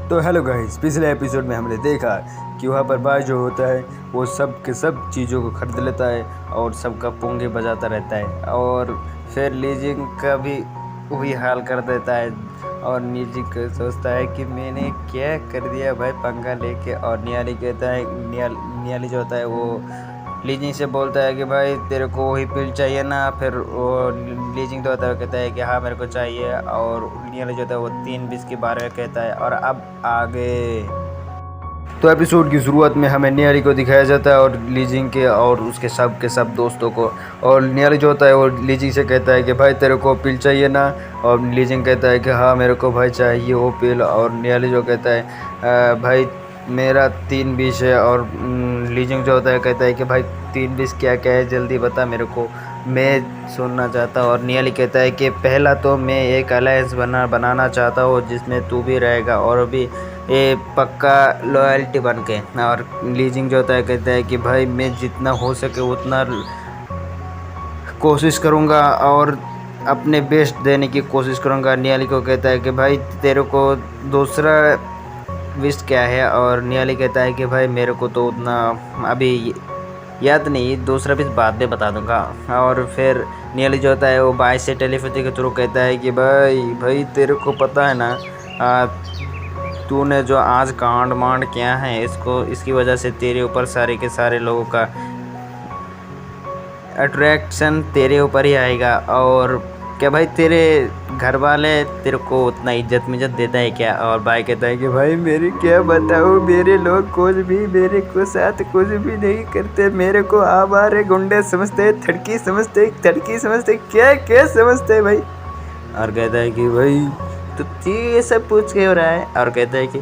तो hello guys, पिछले episode में हमने देखा कि वहाँ पर बाय जो होता है वो सब के सब चीज़ों को खरीद लेता है और सबका पुंगे बजाता रहता है और फिर लीजिंग का भी वही हाल कर देता है। और लीजिंग सोचता है कि मैंने क्या कर दिया भाई पंगा लेके। और नियाली कहता है नियाली जो होता है वो लीजिंग से बोलता है कि भाई तेरे को वही पिल चाहिए ना। फिर वो लीजिंग जो होता है कहता है कि हाँ मेरे को चाहिए। और नियाली जो होता है वो 3 20 के बारे में कहता है। और अब आगे तो एपिसोड की शुरुआत में हमें नियाली को दिखाया जाता है और लीजिंग के और उसके सब दोस्तों को। और नियाली जो होता है वो लीजिंग से कहता है कि भाई तेरे को पिल चाहिए ना। और लीजिंग कहता है कि हाँ मेरे को भाई चाहिए वो पिल। और नियाली जो कहता है भाई मेरा 3 20 है। और लीजिंग जो होता है कहता है कि भाई 3 20 क्या क्या है जल्दी बता मेरे को, मैं सुनना चाहता हूँ। और नियाली कहता है कि पहला तो मैं एक अलायंस बनाना चाहता हूँ जिसमें तू भी रहेगा और भी ये पक्का लॉयल्टी बन के। और लीजिंग जो होता है कहता है कि भाई मैं जितना हो सके उतना कोशिश करूँगा और अपने बेस्ट देने की कोशिश करूँगा। नियाली को कहता है कि भाई तेरे को दूसरा विश क्या है। और नियाली कहता है कि भाई मेरे को तो उतना अभी याद नहीं, दूसरा विश बाद में बता दूंगा। और फिर नियाली जो होता है वो बाय से टेलीपैथी के थ्रू कहता है कि भाई तेरे को पता है ना तूने जो आज कांड मांड किया है इसकी वजह से तेरे ऊपर सारे के सारे लोगों का अट्रैक्शन तेरे ऊपर ही आएगा। और क्या भाई तेरे घर वाले तेरे को उतना इज्जत देता है क्या। और भाई कहता है कि भाई मेरी क्या बताऊँ, मेरे लोग कुछ भी मेरे को साथ कुछ भी नहीं करते, मेरे को आवारे गुंडे समझते, थड़की समझते क्या क्या समझते भाई। और कहता है कि भाई तो ये सब पूछ के हो रहा है। और कहता है कि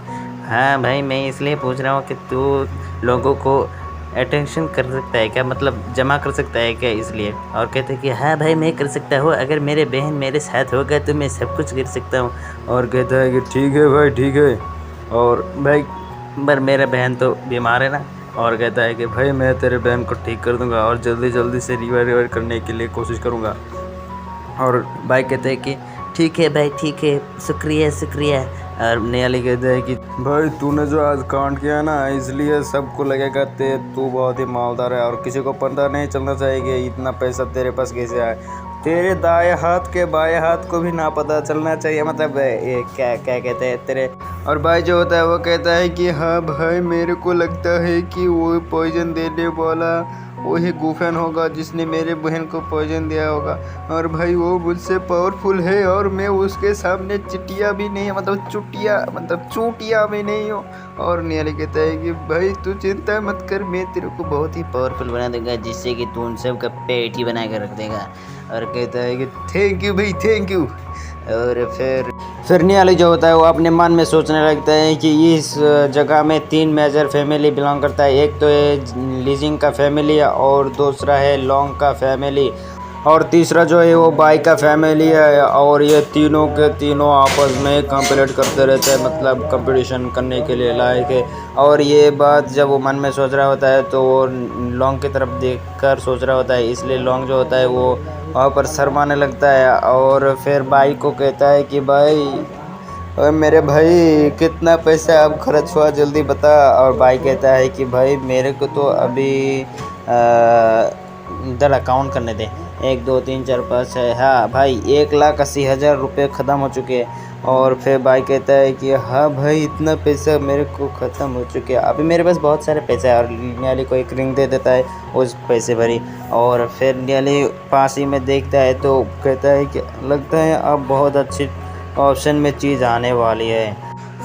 हाँ भाई मैं इसलिए पूछ रहा हूँ कि तू लोगों को अटेंशन कर सकता है क्या, मतलब जमा कर सकता है क्या, इसलिए। और कहते हैं कि हाँ भाई मैं कर सकता हूँ, अगर मेरे बहन मेरे साथ होगा तो मैं सब कुछ कर सकता हूँ। और कहता है कि ठीक है भाई ठीक है। और भाई पर मेरा बहन तो बीमार है ना। और कहता है कि भाई मैं तेरे बहन को ठीक कर दूंगा और जल्दी से रिवाइव करने के लिए कोशिश करूँगा। और भाई कहते हैं कि ठीक है भाई ठीक है, शुक्रिया। और नियाली कहते हैं कि भाई तूने जो आज कांड किया ना इसलिए सबको लगेगा तू बहुत ही मालदार है और किसी को पता नहीं चलना चाहिए कि इतना पैसा तेरे पास कैसे आए। तेरे दाएं हाथ के बाएं हाथ को भी ना पता चलना चाहिए, मतलब ये क्या क्या कहते हैं तेरे। और भाई जो होता है वो कहता है कि हाँ भाई मेरे को लगता है कि वो पॉइजन देने वाला वही गुफन होगा जिसने मेरे बहन को पॉइजन दिया होगा। और भाई वो मुझसे पावरफुल है और मैं उसके सामने चिटिया भी नहीं है, मतलब चूटिया भी नहीं हूँ। और नियाली कहता है कि भाई तू चिंता मत कर, मैं तेरे को बहुत ही पावरफुल बना दूंगा जिससे कि तू उन सब का पेट ही बना कर रख देगा। और कहता है कि थैंक यू भाई थैंक यू। और फिर नियाली जो होता है वो अपने मन में सोचने लगता है कि इस जगह में 3 मेजर फैमिली बिलोंग करता है। एक तो है लीजिंग का फैमिली और दूसरा है लॉन्ग का फैमिली और तीसरा जो है वो बाई का फैमिली है। और ये तीनों के तीनों आपस में कंपीट करते रहते हैं, मतलब कंपटीशन करने के लिए लायक है। और ये बात जब वो मन में सोच रहा होता है तो वो लॉन्ग की तरफ देखकर सोच रहा होता है, इसलिए लॉन्ग जो होता है वो वहाँ पर शर्माने लगता है। और फिर बाई को कहता है कि भाई और मेरे भाई कितना पैसा अब खर्च हुआ जल्दी बता। और भाई कहता है कि भाई मेरे को तो अभी इधर अकाउंट करने दे, 1 2 3 4 5 6, हाँ भाई 1,80,000 रुपये ख़त्म हो चुके हैं। और फिर भाई कहता है कि हाँ भाई इतना पैसा मेरे को ख़त्म हो चुके हैं, अभी मेरे पास बहुत सारे पैसे है। और नियाली को एक रिंग दे देता है उस पैसे भरी। और फिर नियाली पास ही में देखता है तो कहता है कि लगता है अब बहुत अच्छी ऑप्शन में चीज़ आने वाली है।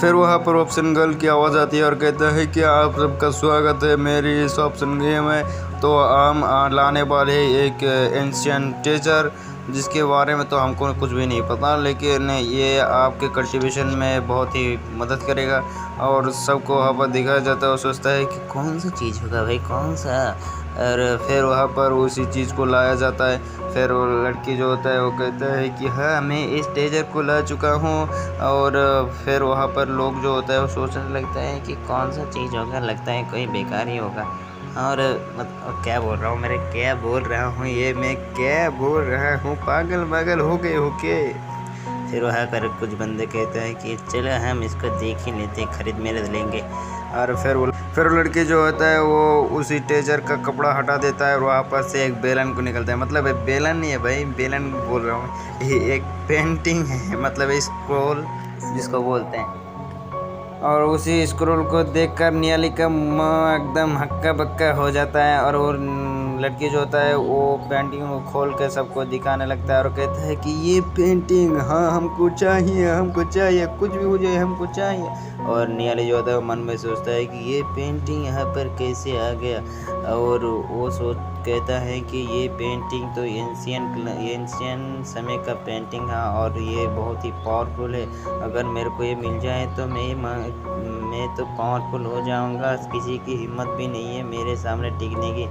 फिर वहाँ पर ऑप्शन गर्ल की आवाज़ आती है और कहता है कि आप सबका स्वागत है मेरी इस ऑप्शन गेम में। तो हम लाने वाले एक एंशियंट टीचर जिसके बारे में तो हमको कुछ भी नहीं पता, लेकिन ये आपके कल्टिवेशन में बहुत ही मदद करेगा। और सबको वहाँ पर दिखाया जाता है और सोचता है कि कौन सा चीज़ होगा भाई कौन सा। और फिर वहाँ पर उसी चीज़ को लाया जाता है। फिर वो लड़की जो होता है वो कहता है कि हाँ मैं इस टीचर को ला चुका हूँ। और फिर वहाँ पर लोग जो होता है वो सोचने लगता है कि कौन सा चीज़ होगा, लगता है कोई बेकार ही होगा। और मतलब क्या बोल रहा हूँ मैं क्या बोल रहा हूँ पागल हो गए हो के। फिर वहाँ कर कुछ बंदे कहते हैं कि चलो हम इसको देख ही लेते हैं, खरीद मेरे लेंगे। और फिर वो लड़की जो होता है वो उसी टीचर का कपड़ा हटा देता है और वहाँ पर से एक बेलन को निकलता है। मतलब बेलन नहीं है भाई, बेलन बोल रहा हूँ, ये एक पेंटिंग है, मतलब स्क्रॉल जिसको बोलते हैं। और उसी स्क्रॉल को देखकर नियाली का मुँह एकदम हक्का बक्का हो जाता है और वो लड़की जो होता है वो पेंटिंग को खोल के सबको दिखाने लगता है और कहता है कि ये पेंटिंग हाँ हमको चाहिए, कुछ भी हो जाए हमको चाहिए। और नियाली जो होता है वो मन में सोचता है कि ये पेंटिंग यहाँ पर कैसे आ गया, और वो कहता है कि ये पेंटिंग तो एंशियंट समय का पेंटिंग है और ये बहुत ही पावरफुल है। अगर मेरे को ये मिल जाए तो मैं तो पावरफुल हो जाऊंगा, किसी की हिम्मत भी नहीं है मेरे सामने टिकने की।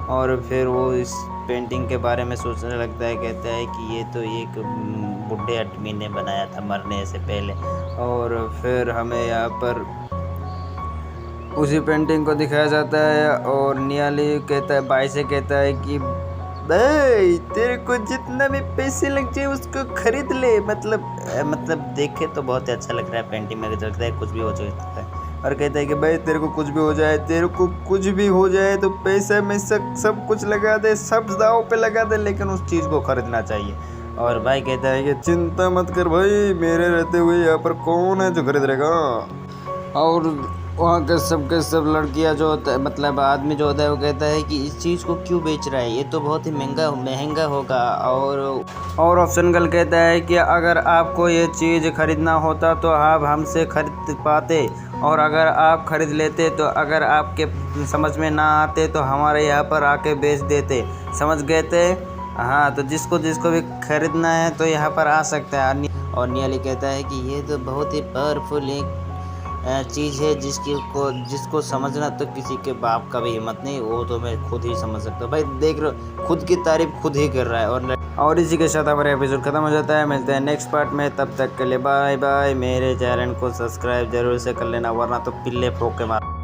और फिर वो इस पेंटिंग के बारे में सोचने लगता है, कहता है कि ये तो एक बूढ़े आदमी ने बनाया था मरने से पहले। और फिर हमें यहाँ पर उसी पेंटिंग को दिखाया जाता है और नियाली कहता है भाई से, कहता है कि भाई तेरे को जितना भी पैसे लग जाए उसको खरीद ले। मतलब देखे तो बहुत ही अच्छा लग रहा है, पेंटिंग में लगता है कुछ भी हो सकता है। और कहता है कि भाई तेरे को कुछ भी हो जाए तो पैसे में सब कुछ लगा दे, सब दाव पे लगा दे, लेकिन उस चीज़ को खरीदना चाहिए। और भाई कहता है कि चिंता मत कर भाई, मेरे रहते हुए यहाँ पर कौन है जो खरीद रहेगा। और वहाँ के सब लड़कियाँ जो होता है, मतलब आदमी जो होता है, वो कहता है कि इस चीज़ को क्यों बेच रहा है, ये तो बहुत ही महंगा होगा। और ऑप्शन गर्ल कहता है कि अगर आपको ये चीज़ खरीदना होता तो आप हमसे खरीद पाते, और अगर आप खरीद लेते तो अगर आपके समझ में ना आते तो हमारे यहाँ पर आके बेच देते, समझ गए थे। हाँ, तो जिसको भी खरीदना है तो यहाँ पर आ सकता है। और नियाली कहता है कि ये तो बहुत ही पावरफुल एक चीज़ है जिसको समझना तो किसी के बाप का भी हिम्मत नहीं, वो तो मैं खुद ही समझ सकता हूँ। भाई देख रहे खुद की तारीफ खुद ही कर रहा है। और इसी के साथ हमारा एपिसोड खत्म हो जाता है। मिलते हैं नेक्स्ट पार्ट में, तब तक के लिए बाय बाय। मेरे चैनल को सब्सक्राइब जरूर से कर लेना, वरना तो पिल्ले ठोक के मार।